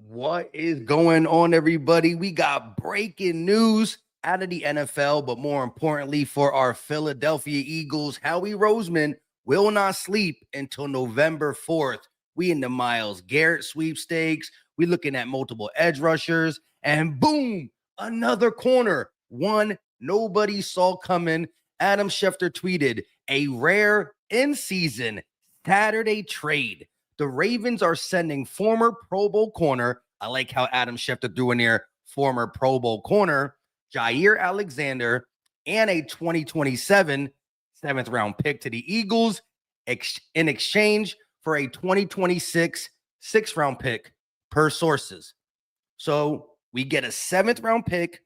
What is going on, everybody? We got breaking news out of the NFL, but more importantly, for our Philadelphia Eagles, Howie Roseman will not sleep until November 4th. We in the Myles Garrett sweepstakes. We looking at multiple edge rushers, and boom, another corner. One nobody saw coming. Adam Schefter tweeted a rare in-season Saturday trade. The Ravens are sending former Pro Bowl corner. I like how Adam Schefter threw in there former Pro Bowl corner, Jaire Alexander, and a 2027 seventh round pick to the Eagles in exchange for a 2026 sixth round pick per sources. So we get a seventh round pick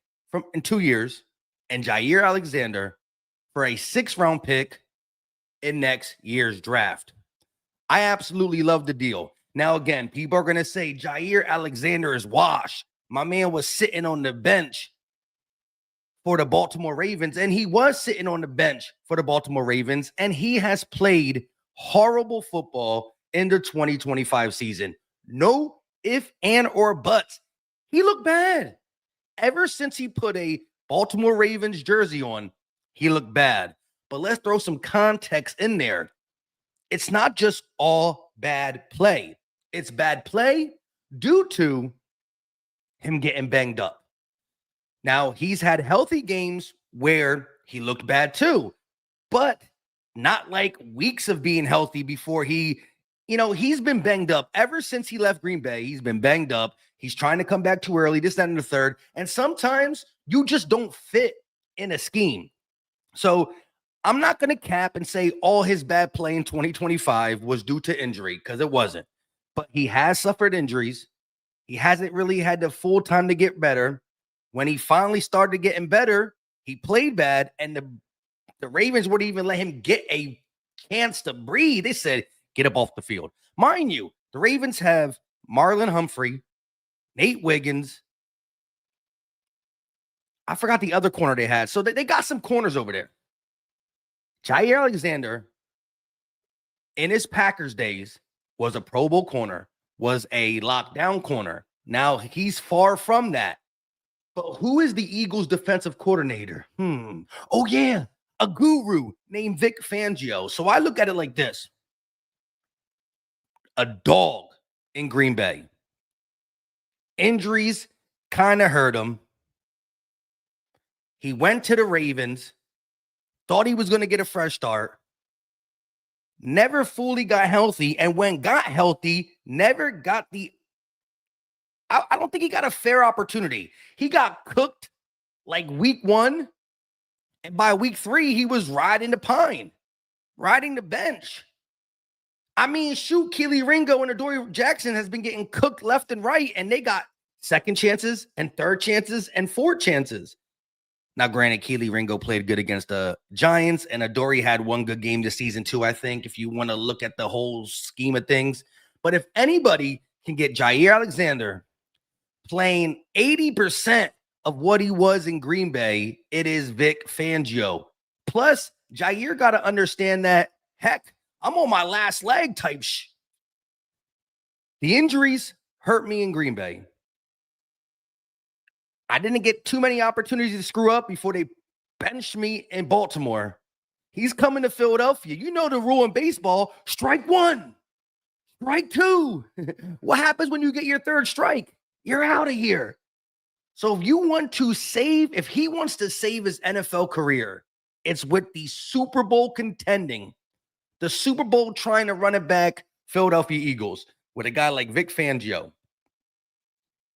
in 2 years and Jaire Alexander for a sixth round pick in next year's draft. I absolutely love the deal. Now, again, people are going to say Jaire Alexander is washed. My man was sitting on the bench for the Baltimore Ravens, and he was sitting on the bench for the Baltimore Ravens, and he has played horrible football in the 2025 season. No if, and, or buts. He looked bad. Ever since he put a Baltimore Ravens jersey on, he looked bad. But let's throw some context in there. It's not just all bad play. It's bad play due to him getting banged up. Now, he's had healthy games where he looked bad too, but not like weeks of being healthy before he's been banged up. Ever since he left Green Bay, he's been banged up. He's trying to come back too early, this, that, and the third. And sometimes you just don't fit in a scheme. So I'm not going to cap and say all his bad play in 2025 was due to injury, because it wasn't. But he has suffered injuries. He hasn't really had the full time to get better. When he finally started getting better, he played bad, and the Ravens wouldn't even let him get a chance to breathe. They said, get up off the field. Mind you, the Ravens have Marlon Humphrey, Nate Wiggins. I forgot the other corner they had. So they got some corners over there. Jaire Alexander, in his Packers days, was a Pro Bowl corner, was a lockdown corner. Now he's far from that. But who is the Eagles defensive coordinator? Oh, yeah, a guru named Vic Fangio. So I look at it like this. A dog in Green Bay. Injuries kind of hurt him. He went to the Ravens. Thought he was going to get a fresh start. Never fully got healthy. And when got healthy, never got I don't think he got a fair opportunity. He got cooked like week 1. And by week 3, he was riding the pine, riding the bench. I mean, shoot, Keely Ringo and Adoree Jackson has been getting cooked left and right. And they got second chances and third chances and fourth chances. Now, granted, Keely Ringo played good against the Giants, and Adoree had one good game this season too, I think, if you want to look at the whole scheme of things. But if anybody can get Jaire Alexander playing 80% of what he was in Green Bay, it is Vic Fangio. Plus, Jaire got to understand that, heck, I'm on my last leg type The injuries hurt me in Green Bay. I didn't get too many opportunities to screw up before they benched me in Baltimore. He's coming to Philadelphia. You know the rule in baseball, strike 1, strike 2. What happens when you get your third strike? You're out of here. So if he wants to save his NFL career, it's with the Super Bowl contending, the Super Bowl trying to run it back Philadelphia Eagles with a guy like Vic Fangio.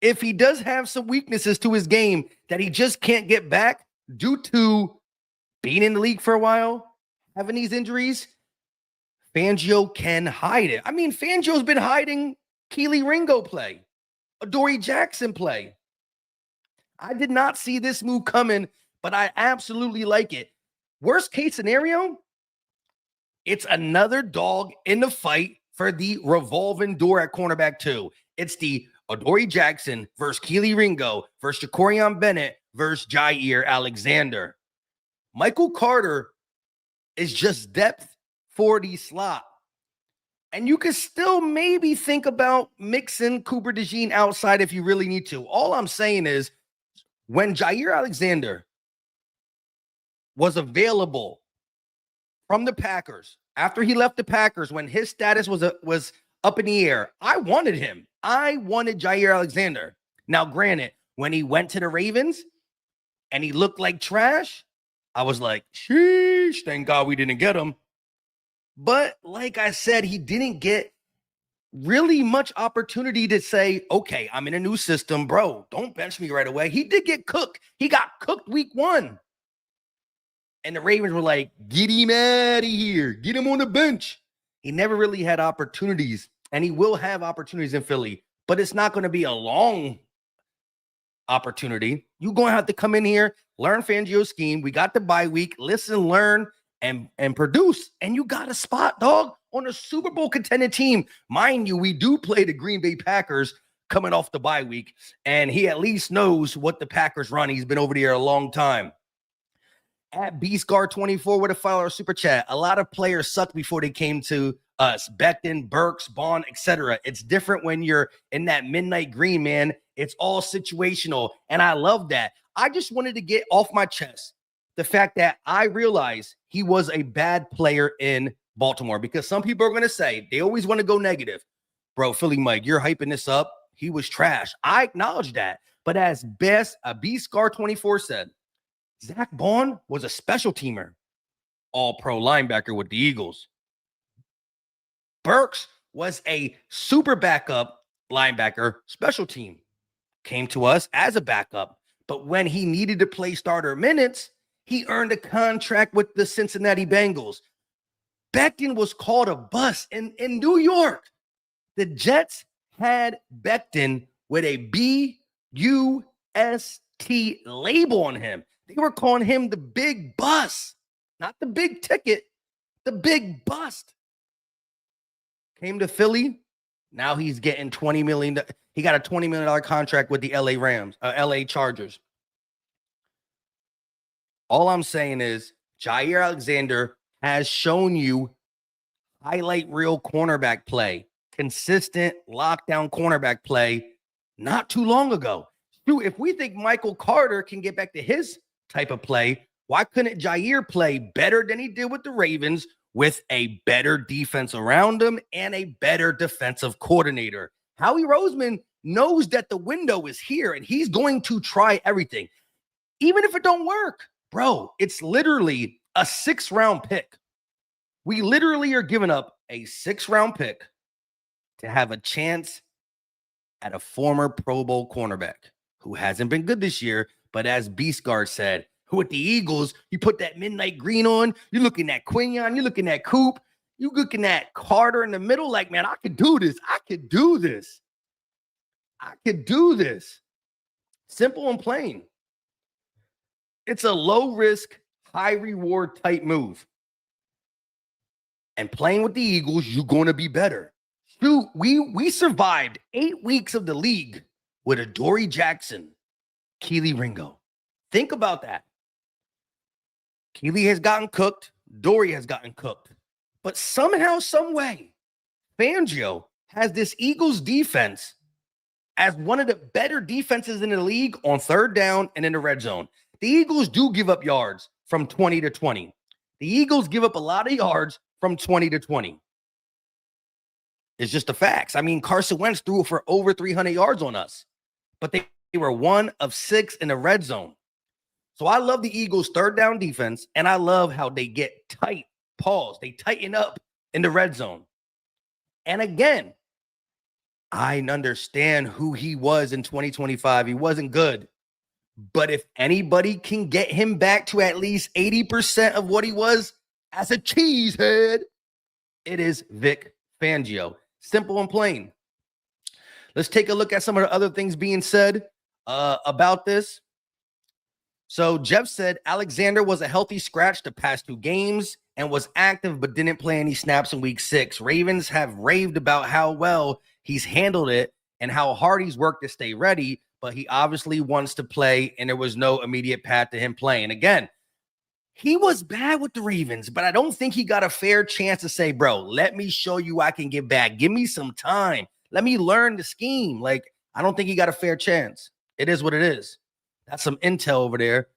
If he does have some weaknesses to his game that he just can't get back due to being in the league for a while, having these injuries, Fangio can hide it. I mean, Fangio's been hiding Keely Ringo play, Adoree Jackson play. I did not see this move coming, but I absolutely like it. Worst case scenario, it's another dog in the fight for the revolving door at cornerback 2. It's the Adoree Jackson versus Keely Ringo versus Jacorian Bennett versus Jaire Alexander. Michael Carter is just depth for the slot. And you could still maybe think about mixing Cooper DeJean outside if you really need to. All I'm saying is when Jaire Alexander was available from the Packers, after he left the Packers, when his status was up in the air, I wanted him. I wanted Jaire Alexander. Now, granted, when he went to the Ravens and he looked like trash, I was like, sheesh, thank God we didn't get him. But like I said, he didn't get really much opportunity to say, okay, I'm in a new system, bro. Don't bench me right away. He did get cooked. He got cooked week 1. And the Ravens were like, get him out of here. Get him on the bench. He never really had opportunities, and he will have opportunities in Philly, but it's not going to be a long opportunity. You're going to have to come in here, learn Fangio's scheme. We got the bye week. Listen, learn, and produce. And you got a spot, dog, on a Super Bowl contending team. Mind you, we do play the Green Bay Packers coming off the bye week, and he at least knows what the Packers run. He's been over there a long time. At BScar24 with a $5 super chat. A lot of players sucked before they came to us. Becton, Burks, Bond, etc. It's different when you're in that midnight green, man. It's all situational, and I love that. I just wanted to get off my chest the fact that I realized he was a bad player in Baltimore, because some people are going to say, they always want to go negative. Bro, Philly Mike, you're hyping this up. He was trash. I acknowledge that. But as best BScar24 said, Zach Bond was a special teamer, all-pro linebacker with the Eagles. Burks was a super backup linebacker, special team. Came to us as a backup. But when he needed to play starter minutes, he earned a contract with the Cincinnati Bengals. Becton was called a bust in New York. The Jets had Becton with a B-U-S-T label on him. They were calling him the big bust, not the big ticket, the big bust. Came to Philly. Now he's getting $20 million. He got a $20 million contract with the LA Chargers. All I'm saying is Jaire Alexander has shown you highlight reel cornerback play, consistent lockdown cornerback play not too long ago. Dude, if we think Michael Carter can get back to his type of play, why couldn't Jaire play better than he did with the Ravens with a better defense around him and a better defensive coordinator? Howie Roseman knows that the window is here, and he's going to try everything. Even if it don't work, bro, it's literally a 6th-round pick. We literally are giving up a 6th-round pick to have a chance at a former Pro Bowl cornerback who hasn't been good this year, but as BeastGuard said, with the Eagles, you put that midnight green on, you're looking at Quinion, you're looking at Coop, you're looking at Carter in the middle, like, man, I could do this. I could do this. I could do this. Simple and plain. It's a low-risk, high-reward type move. And playing with the Eagles, you're going to be better. Dude, we survived 8 weeks of the league with Adoree Jackson, Keely Ringo. Think about that. Keely has gotten cooked. Dory has gotten cooked. But somehow, some way, Fangio has this Eagles defense as one of the better defenses in the league on 3rd down and in the red zone. The Eagles do give up yards from 20 to 20. The Eagles give up a lot of yards from 20 to 20. It's just the facts. I mean, Carson Wentz threw for over 300 yards on us, but they were 1 of 6 in the red zone. So I love the Eagles' 3rd down defense, and I love how they get tight. Pause. They tighten up in the red zone. And again, I understand who he was in 2025. He wasn't good. But if anybody can get him back to at least 80% of what he was as a cheesehead, it is Vic Fangio. Simple and plain. Let's take a look at some of the other things being said about this. So Jeff said Alexander was a healthy scratch the past 2 games and was active but didn't play any snaps in week 6. Ravens have raved about how well he's handled it and how hard he's worked to stay ready, but he obviously wants to play, and there was no immediate path to him playing. Again, He was bad with the Ravens, but I don't think he got a fair chance to say, bro, let me show you I can get back. Give me some time. Let me learn the scheme. Like, I don't think he got a fair chance. It is what it is. That's some intel over there.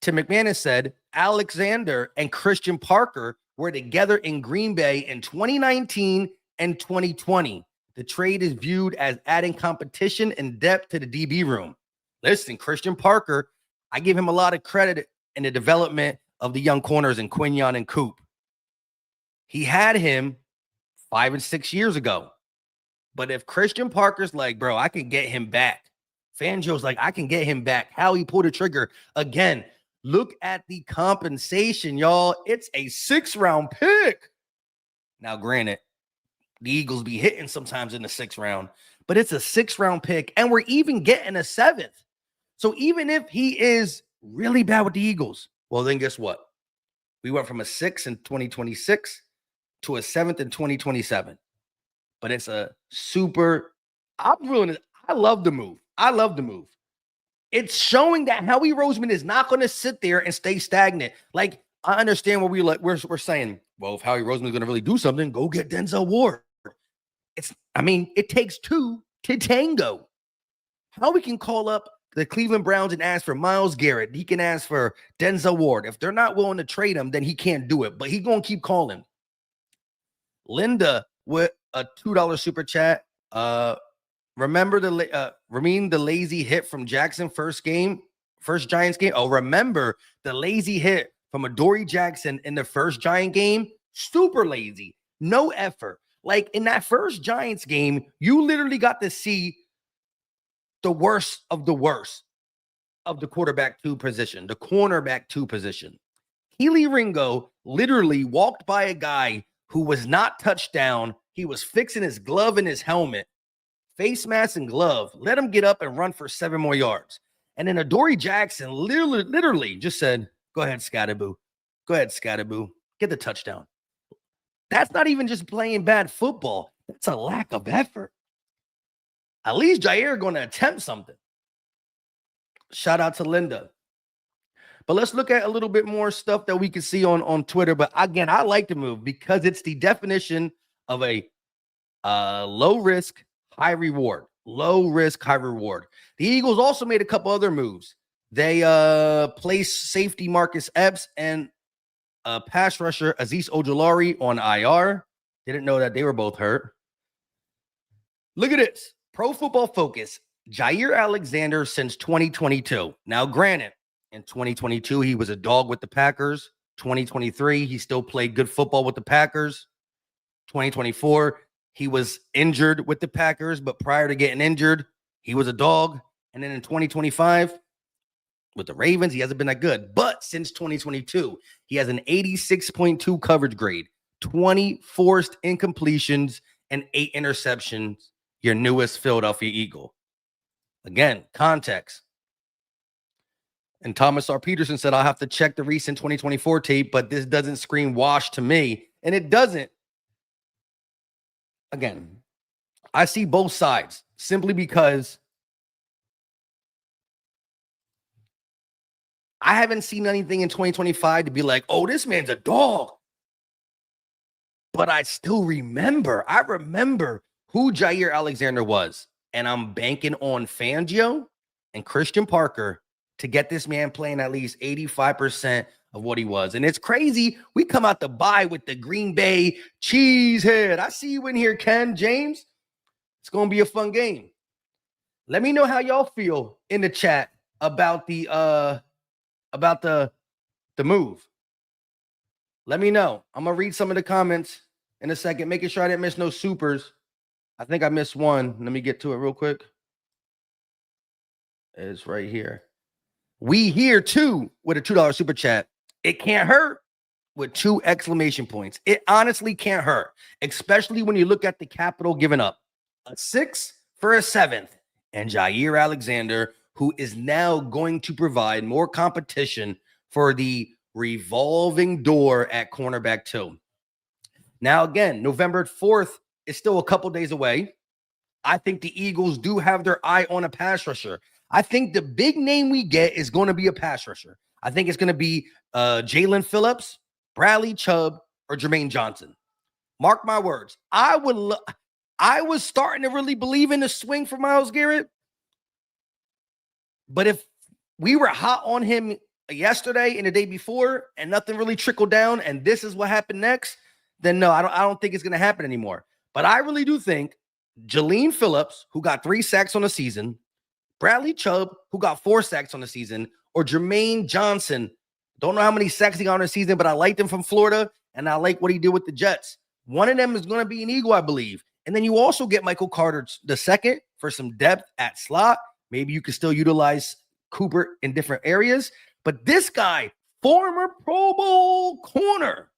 Tim McManus said Alexander and Christian Parker were together in Green Bay in 2019 and 2020. The trade is viewed as adding competition and depth to the DB room. Listen, Christian Parker, I give him a lot of credit in the development of the young corners in Quinion and Coop. He had him 5 and 6 years ago. But if Christian Parker's like, bro, I can get him back. Fangio's like, I can get him back. How he pulled the trigger. Again, look at the compensation, y'all. It's a 6th-round pick. Now, granted, the Eagles be hitting sometimes in the 6th round, but it's a 6th-round pick, and we're even getting a 7th. So even if he is really bad with the Eagles, well, then guess what? We went from a 6th in 2026 to a 7th in 2027. But it's a super, I love the move. I love the move. It's showing that Howie Roseman is not going to sit there and stay stagnant. Like, I understand what we're saying. Well, if Howie Roseman is going to really do something, go get Denzel Ward. It takes 2 to tango. Howie can call up the Cleveland Browns and ask for Myles Garrett. He can ask for Denzel Ward. If they're not willing to trade him, then he can't do it. But he's going to keep calling. Linda with a $2 super chat. Remember the lazy hit from Jackson first Giants game? Oh, remember the lazy hit from Adoree Jackson in the first Giant game? Super lazy. No effort. Like in that first Giants game, you literally got to see the worst of the quarterback 2 position, the cornerback 2 position. Keely Ringo literally walked by a guy who was not touched down. He was fixing his glove and his helmet, face mask and glove, let him get up and run for 7 more yards. And then Adoree Jackson literally just said, go ahead, Scatterboo. Go ahead, Scatterboo. Get the touchdown. That's not even just playing bad football. That's a lack of effort. At least Jaire going to attempt something. Shout out to Linda. But let's look at a little bit more stuff that we can see on Twitter. But again, I like the move because it's the definition of a low risk, high reward. Low risk, high reward. The Eagles also made a couple other moves. They placed safety Marcus Epps and pass rusher Azeez Ojulari on IR. Didn't know that they were both hurt. Look at this. Pro Football Focus. Jaire Alexander since 2022. Now, granted, in 2022, he was a dog with the Packers. 2023, he still played good football with the Packers. 2024, he was injured with the Packers, but prior to getting injured, he was a dog. And then in 2025, with the Ravens, he hasn't been that good. But since 2022, he has an 86.2 coverage grade, 20 forced incompletions, and 8 interceptions. Your newest Philadelphia Eagle. Again, context. And Thomas R. Peterson said, I'll have to check the recent 2024 tape, but this doesn't scream wash to me. And it doesn't. Again, I see both sides simply because I haven't seen anything in 2025 to be like, oh, this man's a dog. But I still remember. I remember who Jaire Alexander was. And I'm banking on Fangio and Christian Parker to get this man playing at least 85% of what he was. And it's crazy. We come out the bye with the Green Bay cheesehead. I see you in here, Ken James. It's going to be a fun game. Let me know how y'all feel in the chat about the move. Let me know. I'm going to read some of the comments in a second, making sure I didn't miss no supers. I think I missed one. Let me get to it real quick. It's right here. We here too with a $2 super chat. It can't hurt with 2 exclamation points. It honestly can't hurt, especially when you look at the capital given up. A 6 for a 7th. And Jaire Alexander, who is now going to provide more competition for the revolving door at cornerback 2. Now, again, November 4th is still a couple days away. I think the Eagles do have their eye on a pass rusher. I think the big name we get is going to be a pass rusher. I think it's going to be Jalen Phillips, Bradley Chubb, or Jermaine Johnson. Mark my words. I was starting to really believe in the swing for Myles Garrett. But if we were hot on him yesterday and the day before and nothing really trickled down and this is what happened next, then no, I don't think it's going to happen anymore. But I really do think Jalen Phillips, who got 3 sacks on the season, Bradley Chubb, who got 4 sacks on the season, or Jermaine Johnson, don't know how many sacks he got on the season, but I liked him from Florida, and I like what he did with the Jets. One of them is going to be an Eagle, I believe. And then you also get Michael Carter II for some depth at slot. Maybe you can still utilize Cooper in different areas. But this guy, former Pro Bowl corner,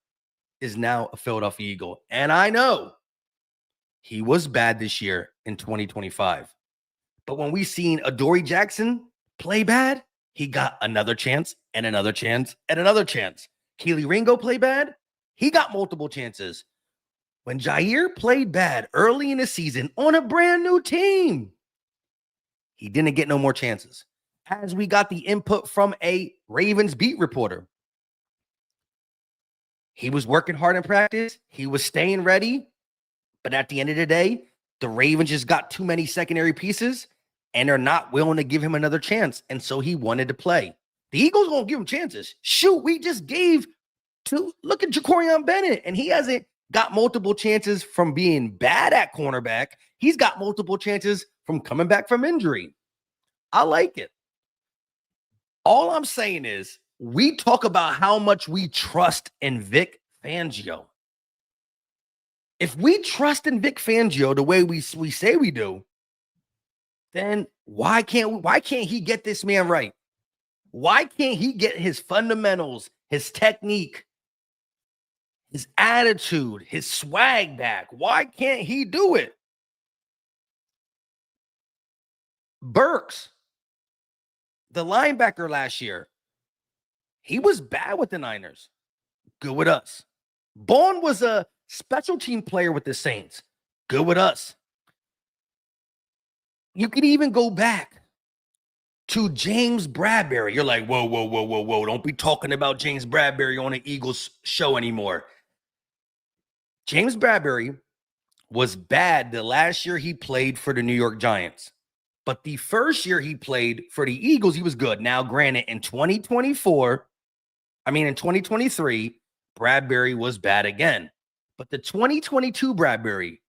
is now a Philadelphia Eagle. And I know he was bad this year in 2025. But when we seen Adoree Jackson play bad, he got another chance and another chance and another chance. Keely Ringo play bad, he got multiple chances. When Jaire played bad early in the season on a brand new team, he didn't get no more chances. As we got the input from a Ravens beat reporter, he was working hard in practice. He was staying ready. But at the end of the day, the Ravens just got too many secondary pieces, and they're not willing to give him another chance. And so he wanted to play. The Eagles won't give him chances. Shoot, we just gave to look at Jacorian Bennett, and he hasn't got multiple chances from being bad at cornerback. He's got multiple chances from coming back from injury. I like it. All I'm saying is we talk about how much we trust in Vic Fangio. If we trust in Vic Fangio the way we say we do, then why can't he get this man right? Why can't he get his fundamentals, his technique, his attitude, his swag back? Why can't he do it? Burks, the linebacker last year, he was bad with the Niners. Good with us. Bourne was a special team player with the Saints. Good with us. You could even go back to James Bradberry. You're like, whoa. Don't be talking about James Bradberry on an Eagles show anymore. James Bradberry was bad the last year he played for the New York Giants. But the first year he played for the Eagles, he was good. Now, granted, in 2023, Bradberry was bad again. But the 2022 Bradberry,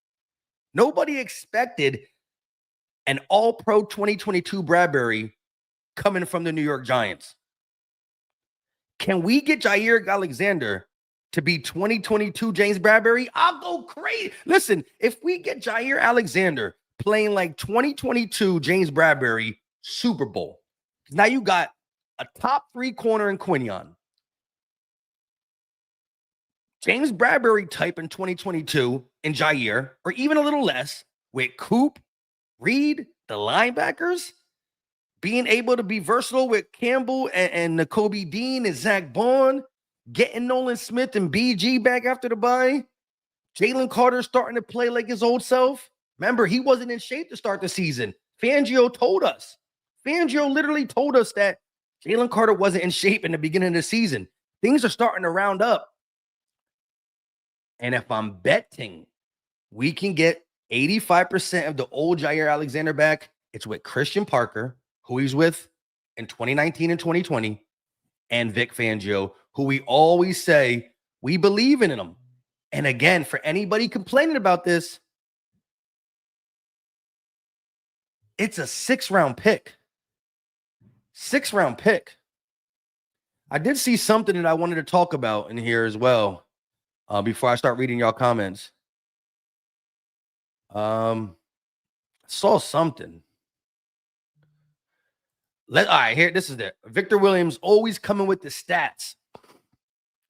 nobody expected an all-pro 2022 Bradberry coming from the New York Giants. Can we get Jaire Alexander to be 2022 James Bradberry? I'll go crazy. Listen, if we get Jaire Alexander playing like 2022 James Bradberry, Super Bowl. Now you got a top 3 corner in Quinion. James Bradberry type in 2022 in Jaire, or even a little less, with Coop, Reed, the linebackers, being able to be versatile with Campbell and Nakobe Dean and Zach Bond, getting Nolan Smith and BG back after the bye. Jalen Carter starting to play like his old self. Remember, he wasn't in shape to start the season. Fangio told us. Fangio literally told us that Jalen Carter wasn't in shape in the beginning of the season. Things are starting to round up. And if I'm betting we can get 85% of the old Jaire Alexander back, it's with Christian Parker, who he's with in 2019 and 2020, and Vic Fangio, who we always say we believe in him. And again, for anybody complaining about this, it's a 6th-round pick. 6th-round pick. I did see something that I wanted to talk about in here as well before I start reading y'all comments. Saw something. All right, here, this is it. Victor Williams always coming with the stats.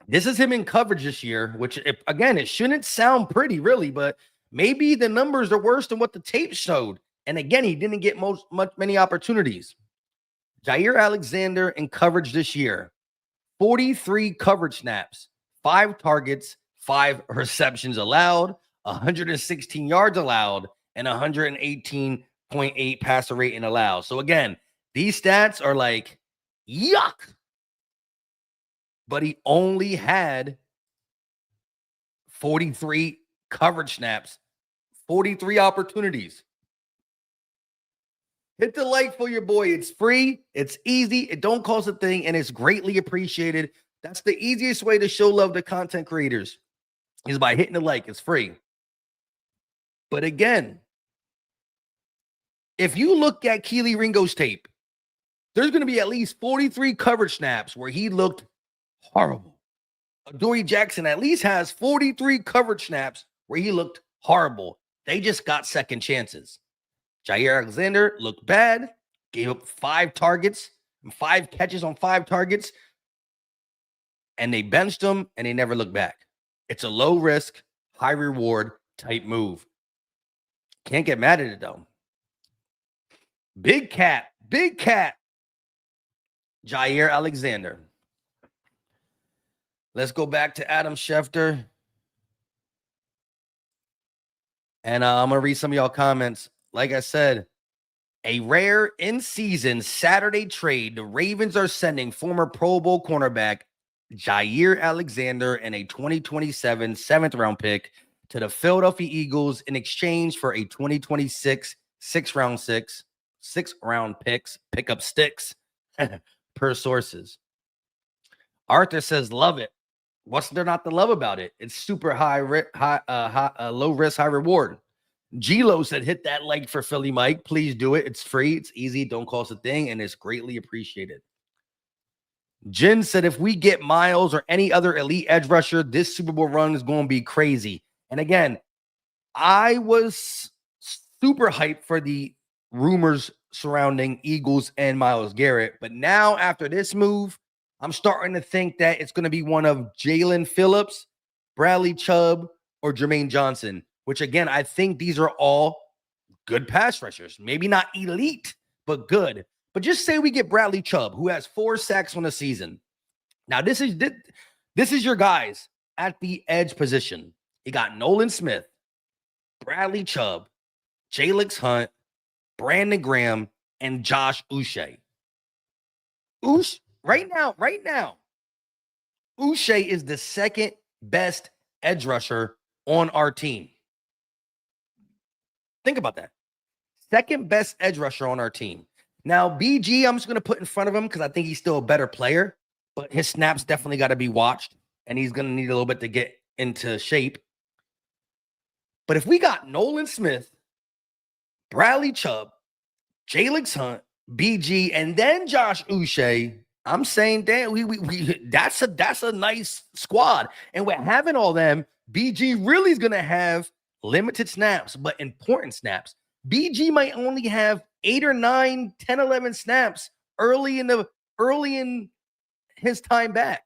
This is him in coverage this year, which, again, it shouldn't sound pretty, really, but maybe the numbers are worse than what the tape showed. And again, he didn't get many opportunities. Jaire Alexander in coverage this year, 43 coverage snaps, 5 targets, 5 receptions allowed, 116 yards allowed, and 118.8 passer rating allowed. So again, These stats are like, yuck. But he only had 43 coverage snaps, 43 opportunities. Hit the like for your boy. It's free. It's easy. It don't cost a thing, and it's greatly appreciated. That's the easiest way to show love to content creators is by hitting the like. It's free. But again, if you look at Keely Ringo's tape, there's going to be at least 43 coverage snaps where he looked horrible. Adoree Jackson at least has 43 coverage snaps where he looked horrible. They just got second chances. Jaire Alexander looked bad, gave up 5 targets and 5 catches on 5 targets, and they benched him, and they never looked back. It's a low risk, high reward type move. Can't get mad at it, though. Big cat, Jaire Alexander. Let's go back to Adam Schefter. And I'm going to read some of y'all comments. Like I said, a rare in-season Saturday trade. The Ravens are sending former Pro Bowl cornerback Jaire Alexander and a 2027 7th-round pick to the Philadelphia Eagles in exchange for a 2026 6th-round picks, pick up sticks, per sources. Arthur says, love it. What's there not to love about it? It's super low risk, high reward. G-Lo said, hit that like for Philly Mike. Please do it. It's free. It's easy. Don't cost a thing. And it's greatly appreciated. Jen said, if we get Miles or any other elite edge rusher, this Super Bowl run is going to be crazy. And again, I was super hyped for the rumors surrounding Eagles and Myles Garrett. But now after this move, I'm starting to think that it's going to be one of Jalen Phillips, Bradley Chubb, or Jermaine Johnson, which, again, I think these are all good pass rushers. Maybe not elite, but good. But just say we get Bradley Chubb, who has 4 sacks on the season. Now, this is your guys at the edge position. You got Nolan Smith, Bradley Chubb, Jalix Hunt, Brandon Graham, and Josh Uche. Right now, Uche is the second best edge rusher on our team. Think about that. Second best edge rusher on our team. Now, BG, I'm just going to put in front of him because I think he's still a better player, but his snaps definitely got to be watched, and he's going to need a little bit to get into shape. But if we got Nolan Smith, Bradley Chubb, Jalix Hunt, BG, and then Josh Uche, I'm saying, damn, that's a nice squad. And with having all them, BG really is going to have limited snaps, but important snaps. BG might only have 8 or 9, 10, 11 snaps early in his time back.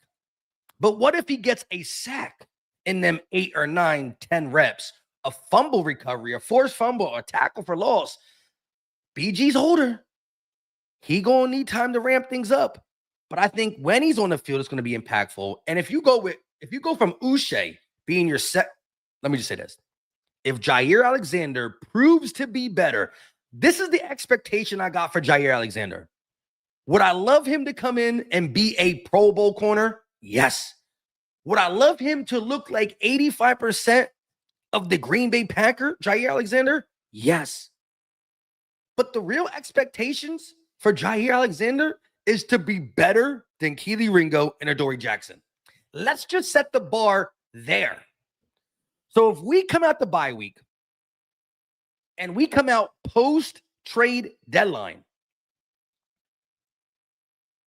But what if he gets a sack in them 8 or 9, 10 reps, a fumble recovery, a forced fumble, a tackle for loss? BG's older. He going to need time to ramp things up. But I think when he's on the field, it's going to be impactful. And if you go from Uche being your let me just say this. If Jaire Alexander proves to be better, this is the expectation I got for Jaire Alexander. Would I love him to come in and be a Pro Bowl corner? Yes. Would I love him to look like 85% of the Green Bay Packer, Jaire Alexander? Yes. But the real expectations for Jaire Alexander is to be better than Keely Ringo and Adoree Jackson. Let's just set the bar there. So if we come out the bye week and we come out post-trade deadline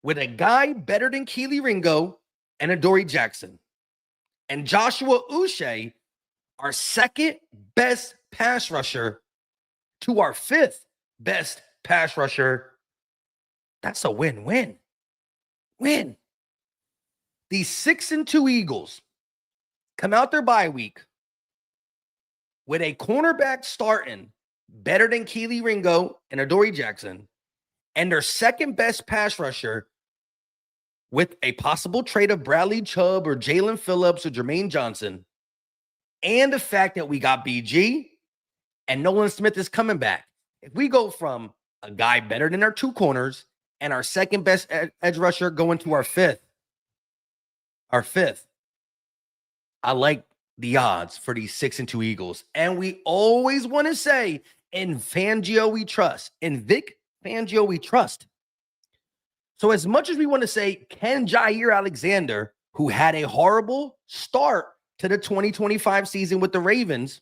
with a guy better than Keely Ringo and Adoree Jackson, and Joshua Uche, our second best pass rusher, to our 5th best pass rusher, that's a win-win. Win. These 6-2 Eagles come out their bye week with a cornerback starting better than Keely Ringo and Adoree Jackson, and their second best pass rusher with a possible trade of Bradley Chubb or Jalen Phillips or Jermaine Johnson, and the fact that we got BG and Nolan Smith is coming back. If we go from a guy better than our 2 corners and our second best edge rusher going to our fifth. Our fifth. I like the odds for these 6-2 Eagles. And we always want to say, in Fangio we trust. In Vic Fangio we trust. So as much as we want to say, can Jaire Alexander, who had a horrible start to the 2025 season with the Ravens,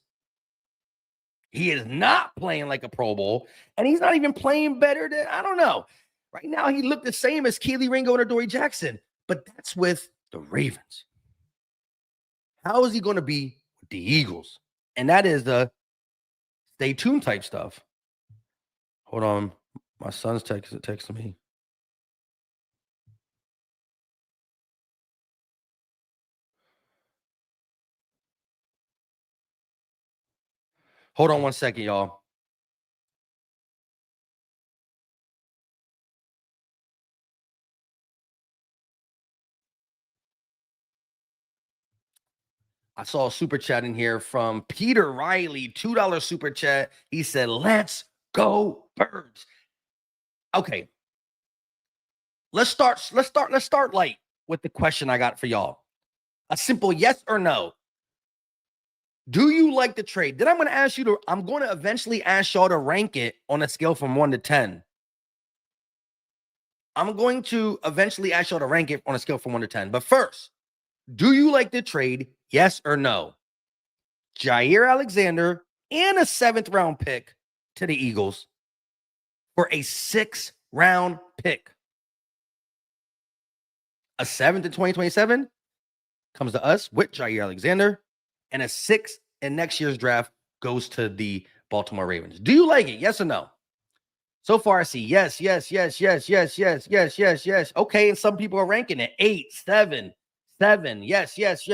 he is not playing like a Pro Bowl, and he's not even playing better than, I don't know. Right now, he looked the same as Keely Ringo and Adoree Jackson, but that's with the Ravens. How is he going to be with the Eagles? And that is the stay tuned type stuff. Hold on. My son's texting me. Hold on 1 second, y'all. I saw a super chat in here from Peter Riley, $2 super chat. He said, let's go Birds. Okay. Let's start light with the question I got for y'all. A simple yes or no. Do you like the trade? Then I'm going to eventually ask y'all to rank it on a scale from 1 to 10. I'm going to eventually ask y'all to rank it on a scale from 1 to 10. But first, do you like the trade? Yes or no? Jaire Alexander and a 7th round pick to the Eagles for a 6th round pick. A 7th in 2027 comes to us with Jaire Alexander, and a 6th in next year's draft goes to the Baltimore Ravens. Do you like it? Yes or no? So far, I see yes. Okay, and some people are ranking it 8, 7. Yes. 6.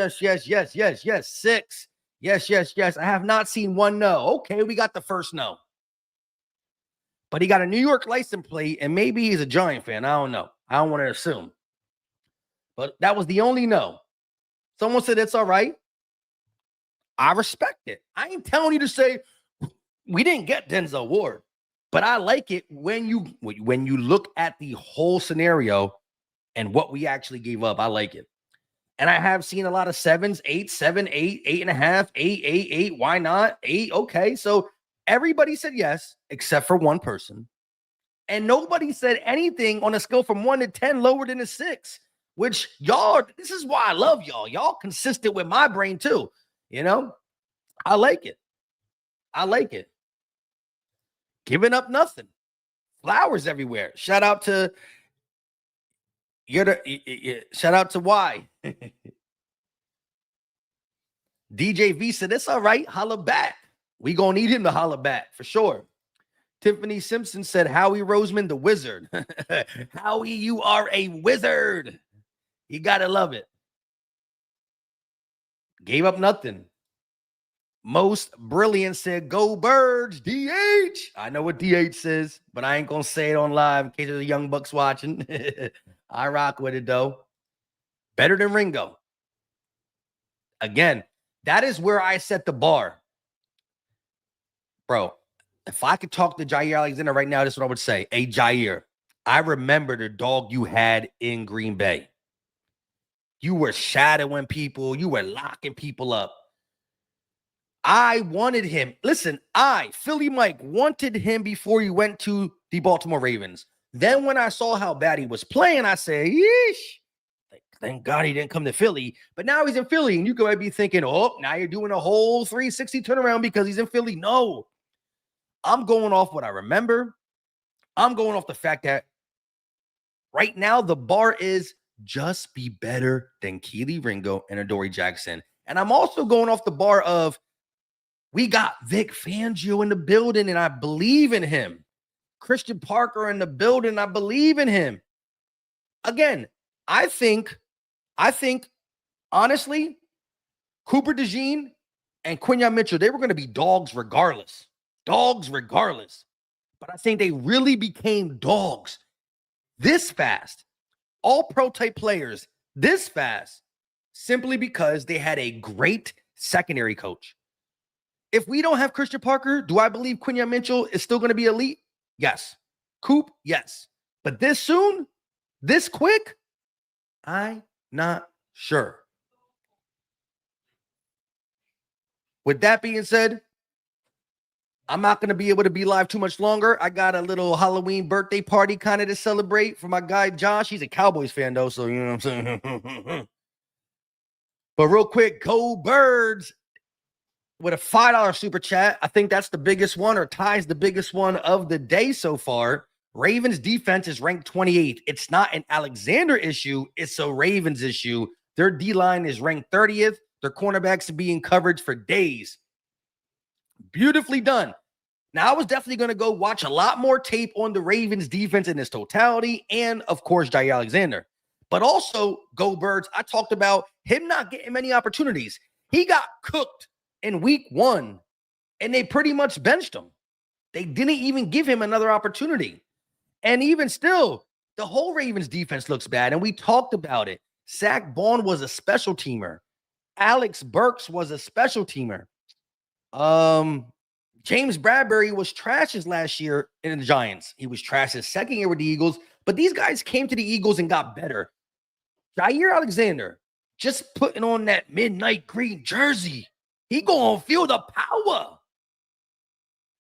Yes. I have not seen one no. Okay, we got the first no. But he got a New York license plate, and maybe he's a Giant fan. I don't know. I don't want to assume. But that was the only no. Someone said it's all right. I respect it. I ain't telling you to say we didn't get Denzel Ward, but I like it when you look at the whole scenario and what we actually gave up. I like it. And I have seen a lot of 7s, 8, 7, 8, 8.5, 8, 8, 8. Why not? 8. Okay. So everybody said yes, except for one person. And nobody said anything on a scale from 1 to 10 lower than a 6, which y'all, this is why I love y'all. Y'all consistent with my brain too. You know, I like it. Giving up nothing. Flowers everywhere. Shout out to Y. DJ V said, it's all right. Holla back. We gonna need him to holla back for sure. Tiffany Simpson said, Howie Roseman, the wizard. Howie, you are a wizard. You gotta love it. Gave up nothing. Most brilliant said, go Birds, DH. I know what DH says, but I ain't going to say it on live in case there's a young bucks watching. I rock with it, though. Better than Ringo. Again, that is where I set the bar. Bro, if I could talk to Jaire Alexander right now, this is what I would say. Hey, Jaire, I remember the dog you had in Green Bay. You were shadowing people. You were locking people up. I wanted him. Listen, Philly Mike, wanted him before he went to the Baltimore Ravens. Then when I saw how bad he was playing, I said, yeesh. Thank God he didn't come to Philly. But now he's in Philly, and you could be thinking, oh, now you're doing a whole 360 turnaround because he's in Philly. No. I'm going off what I remember. I'm going off the fact that right now the bar is just be better than Keely Ringo and Adoree Jackson. And I'm also going off the bar of we got Vic Fangio in the building, and I believe in him. Christian Parker in the building, I believe in him. Again, I think, honestly, Cooper DeJean and Quinyon Mitchell, they were going to be dogs regardless. But I think they really became dogs this fast. All pro type players this fast simply because they had a great secondary coach. If we don't have Christian Parker, do I believe Quinyon Mitchell is still going to be elite? Yes. Coop, yes. But this soon, this quick, I'm not sure. With that being said, I'm not going to be able to be live too much longer. I got a little Halloween birthday party kind of to celebrate for my guy Josh. He's a Cowboys fan, though, so you know what I'm saying? But real quick, go Birds with a $5 super chat. I think that's the biggest one, or ties the biggest one of the day so far. Ravens defense is ranked 28th. It's not an Alexander issue. It's a Ravens issue. Their D-line is ranked 30th. Their cornerbacks are being covered for days. Beautifully done. Now, I was definitely going to go watch a lot more tape on the Ravens defense in its totality and, of course, Jaire Alexander. But also, go Birds, I talked about him not getting many opportunities. He got cooked in week 1, and they pretty much benched him. They didn't even give him another opportunity. And even still, the whole Ravens defense looks bad, and we talked about it. Zach Bond was a special teamer. Alex Burks was a special teamer. James Bradbury was trash his last year in the Giants. He was trash his second year with the Eagles, but these guys came to the Eagles and got better. Jaire Alexander just putting on that midnight green jersey. He gonna feel the power.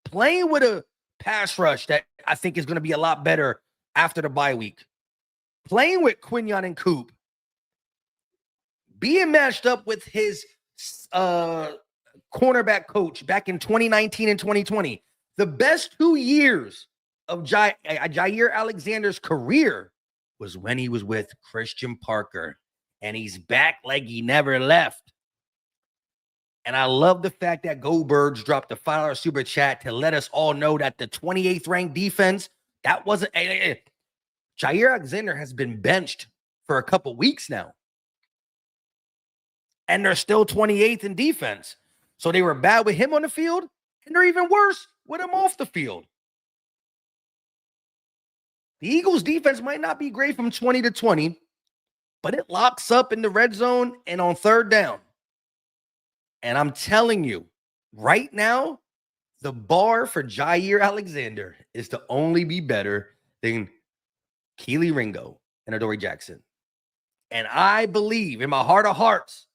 Playing with a pass rush that I think is going to be a lot better after the bye week. Playing with Quinyon and Coop. Being matched up with his cornerback coach back in 2019 and 2020. The best 2 years of Jaire Alexander's career was when he was with Christian Parker. And he's back like he never left. And I love the fact that Go Birds dropped the $5 super chat to let us all know that the 28th ranked defense, that wasn't. Jaire Alexander has been benched for a couple weeks now. And they're still 28th in defense. So they were bad with him on the field, and they're even worse with him off the field. The Eagles' defense might not be great from 20 to 20, but it locks up in the red zone and on third down. And I'm telling you, right now, the bar for Jaire Alexander is to only be better than Keely Ringo and Adoree Jackson. And I believe in my heart of hearts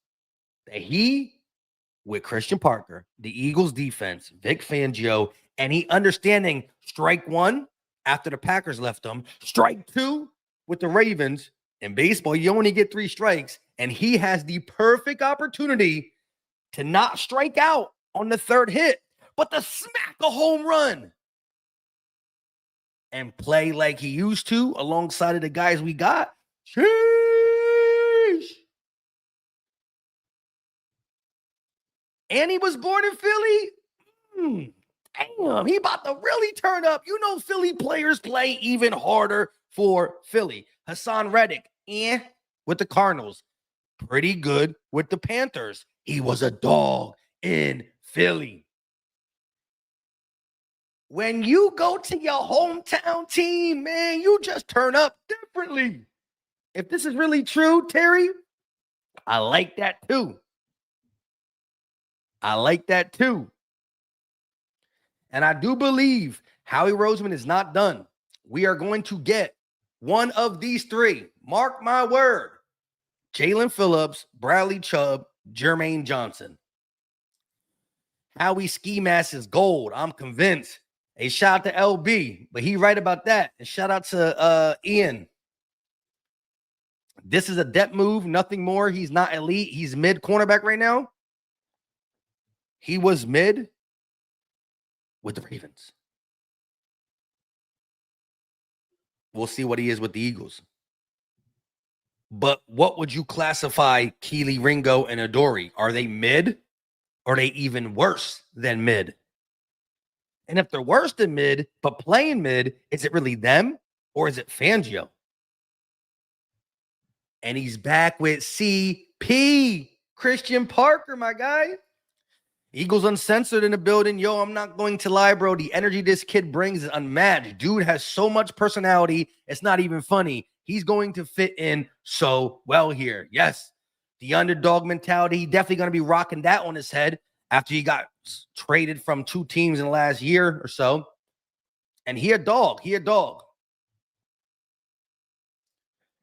that he, with Christian Parker, the Eagles defense, Vic Fangio, and he understanding strike 1 after the Packers left them, strike 2 with the Ravens. In baseball, you only get 3 strikes, and he has the perfect opportunity to not strike out on the third hit, but to smack a home run and play like he used to alongside of the guys we got. Sheesh. And he was born in Philly. Damn, he about to really turn up. You know, Philly players play even harder for Philly. Hassan Reddick, with the Cardinals. Pretty good with the Panthers. He was a dog in Philly. When you go to your hometown team, man, you just turn up differently. If this is really true, Terry, I like that too. I like that too. And I do believe Howie Roseman is not done. We are going to get one of these 3. Mark my word. Jalen Phillips, Bradley Chubb, Jermaine Johnson. Howie ski mask is gold. I'm convinced. A shout out to LB, but he right about that. And shout out to Ian. This is a depth move, nothing more. He's not elite. He's mid cornerback right now. He was mid with the Ravens. We'll see what he is with the Eagles. But what would you classify Keely Ringo and Adoree? Are they mid? Or are they even worse than mid? And if they're worse than mid, but playing mid, is it really them or is it Fangio? And he's back with CP, Christian Parker, my guy. Eagles Uncensored in the building. Yo, I'm not going to lie, bro. The energy this kid brings is unmatched. Dude has so much personality. It's not even funny. He's going to fit in so well here. Yes, the underdog mentality. He definitely going to be rocking that on his head after he got traded from 2 teams in the last year or so. And he a dog. He a dog.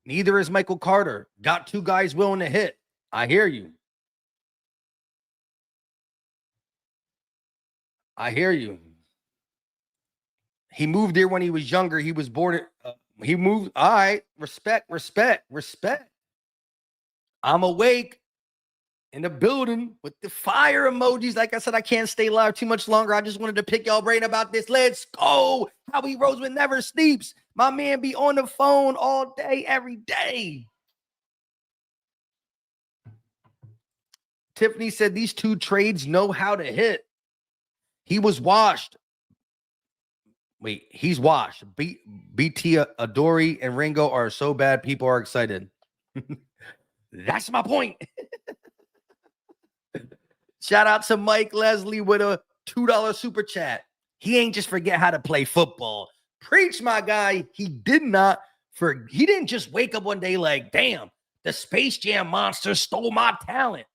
Neither is Michael Carter. Got two guys willing to hit. I hear you. I hear you. He moved there when he was younger. He was born. He moved. All right. Respect, respect, respect. I'm awake in the building with the fire emojis. Like I said, I can't stay live too much longer. I just wanted to pick y'all brain about this. Let's go. Howie Roseman never sleeps. My man be on the phone all day, every day. Tiffany said these two trades know how to hit. He was washed. Wait, he's washed. BT, Adori, and Ringo are so bad, people are excited. That's my point. Shout out to Mike Leslie with a $2 super chat. He ain't just forget how to play football. Preach, my guy. He didn't just wake up one day like, damn, the Space Jam monster stole my talent.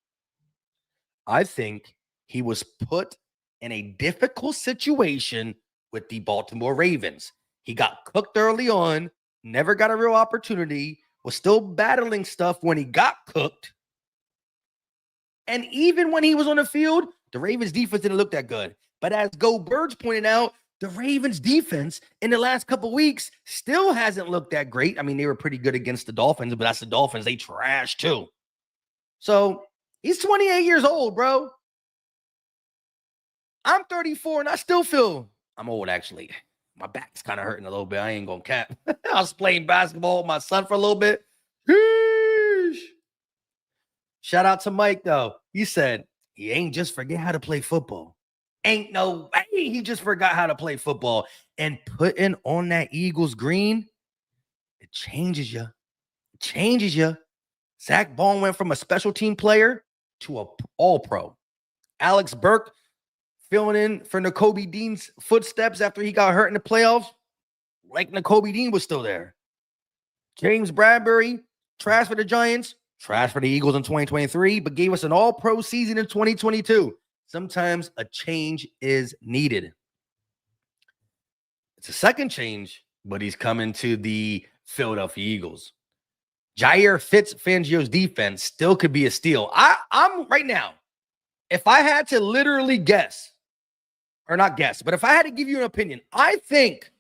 I think he was put in a difficult situation with the Baltimore Ravens. He got cooked early on, never got a real opportunity, was still battling stuff when he got cooked. And even when he was on the field, the Ravens defense didn't look that good. But as Go Birds pointed out, the Ravens defense in the last couple weeks still hasn't looked that great. I mean, they were pretty good against the Dolphins, but that's the Dolphins. They trash too. So he's 28 years old, bro. I'm 34 and I still feel I'm old, actually. My back's kind of hurting a little bit. I ain't going to cap. I was playing basketball with my son for a little bit. Sheesh. Shout out to Mike, though. He said, he ain't just forget how to play football. Ain't no way he just forgot how to play football. And putting on that Eagles green, it changes you. It changes you. Zach Bond went from a special team player to an all-pro. Alex Burke filling in for Nakobe Dean's footsteps after he got hurt in the playoffs, like Nakobe Dean was still there. James Bradbury transferred to the Giants, transferred to the Eagles in 2023, but gave us an all-pro season in 2022. Sometimes a change is needed. It's a second change, but he's coming to the Philadelphia Eagles. Jaire fits Fangio's defense, still could be a steal. I'm right now, if I had to literally guess, or not guess, but if I had to give you an opinion, I think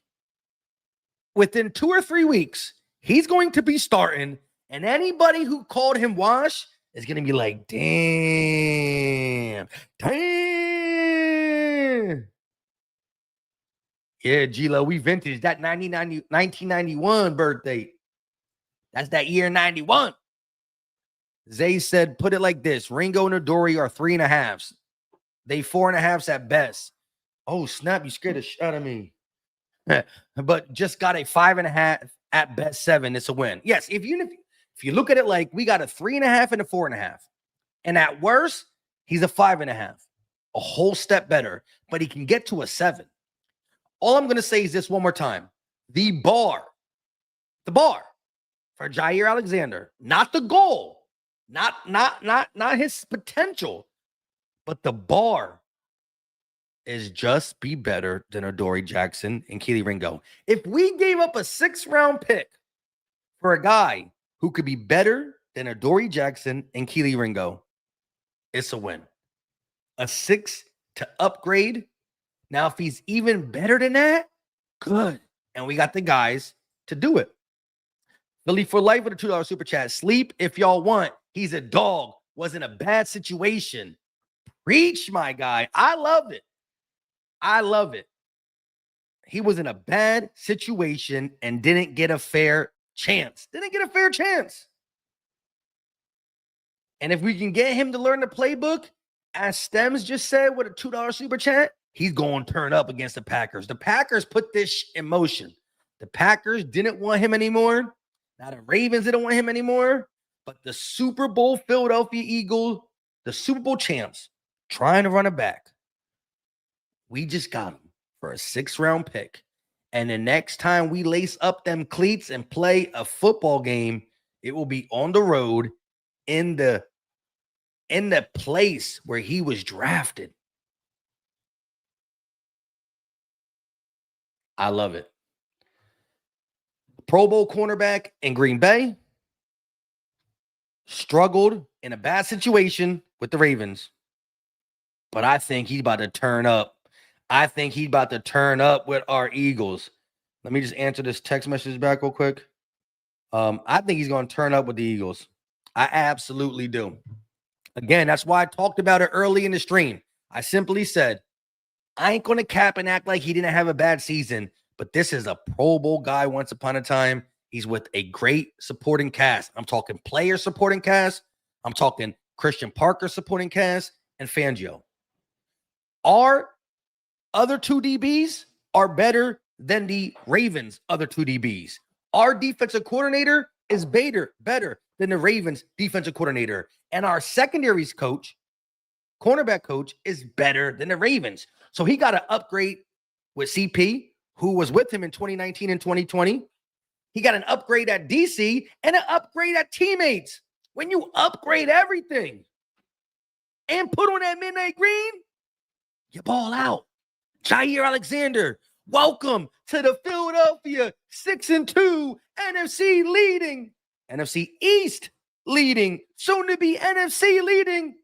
within 2 or 3 weeks, he's going to be starting, and anybody who called him wash is going to be like, damn. Yeah, G-Lo, we vintage that 1991 birthday. That's that year 91. Zay said, put it like this. Ringo and Adori are 3.5s. They 4.5s at best. Oh, snap. You scared the shit out of me. But just got a 5.5 at best 7. It's a win. Yes, if you look at it like we got a 3.5 and a 4.5. And at worst, he's a 5.5. A whole step better. But he can get to a 7. All I'm going to say is this one more time. The bar for Jaire Alexander, not the goal, not his potential, but the bar is just be better than Adoree Jackson and Kelee Ringo. If we gave up a 6th-round pick for a guy who could be better than Adoree Jackson and Kelee Ringo, it's a win. A 6 to upgrade. Now, if he's even better than that, good. And we got the guys to do it. Philly for life with a $2 super chat. Sleep if y'all want. He's a dog. Was in a bad situation. Preach, my guy. I love it. I love it. He was in a bad situation and didn't get a fair chance. And if we can get him to learn the playbook, as Stems just said with a $2 super chat, he's going to turn up against the Packers. The Packers put this in motion. The Packers didn't want him anymore. Now the Ravens didn't want him anymore. But the Super Bowl Philadelphia Eagles, the Super Bowl champs, trying to run it back. We just got him for a 6th-round pick. And the next time we lace up them cleats and play a football game, it will be on the road in the place where he was drafted. I love it. Pro Bowl cornerback in Green Bay, struggled in a bad situation with the Ravens. But I think he's about to turn up. I think he's about to turn up with our Eagles. Let me just answer this text message back real quick. I think he's going to turn up with the Eagles. I absolutely do. Again, that's why I talked about it early in the stream. I simply said, I ain't going to cap and act like he didn't have a bad season, but this is a Pro Bowl guy once upon a time. He's with a great supporting cast. I'm talking player supporting cast. I'm talking Christian Parker supporting cast and Fangio. Our other two DBs are better than the Ravens' other two DBs. Our defensive coordinator is better than the Ravens' defensive coordinator. And our secondaries coach, cornerback coach, is better than the Ravens. So he got an upgrade with CP, who was with him in 2019 and 2020. He got an upgrade at DC and an upgrade at teammates. When you upgrade everything and put on that midnight green, you ball out. Jaire Alexander, welcome to the Philadelphia 6-2 NFC East leading, soon to be NFC leading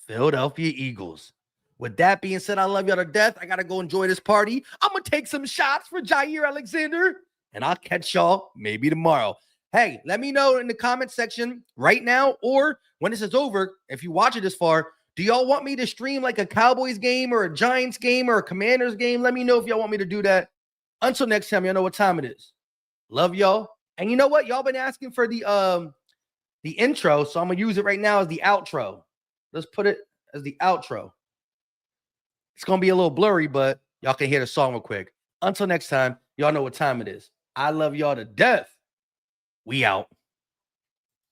Philadelphia Eagles. With that being said, I love y'all to death. I got to go enjoy this party. I'm going to take some shots for Jaire Alexander, and I'll catch y'all maybe tomorrow. Hey, let me know in the comment section right now or when this is over, if you watch it this far, do y'all want me to stream like a Cowboys game or a Giants game or a Commanders game? Let me know if y'all want me to do that. Until next time, y'all know what time it is. Love y'all. And you know what? Y'all been asking for the intro, so I'm going to use it right now as the outro. Let's put it as the outro. It's going to be a little blurry, but y'all can hear the song real quick. Until next time, y'all know what time it is. I love y'all to death. We out.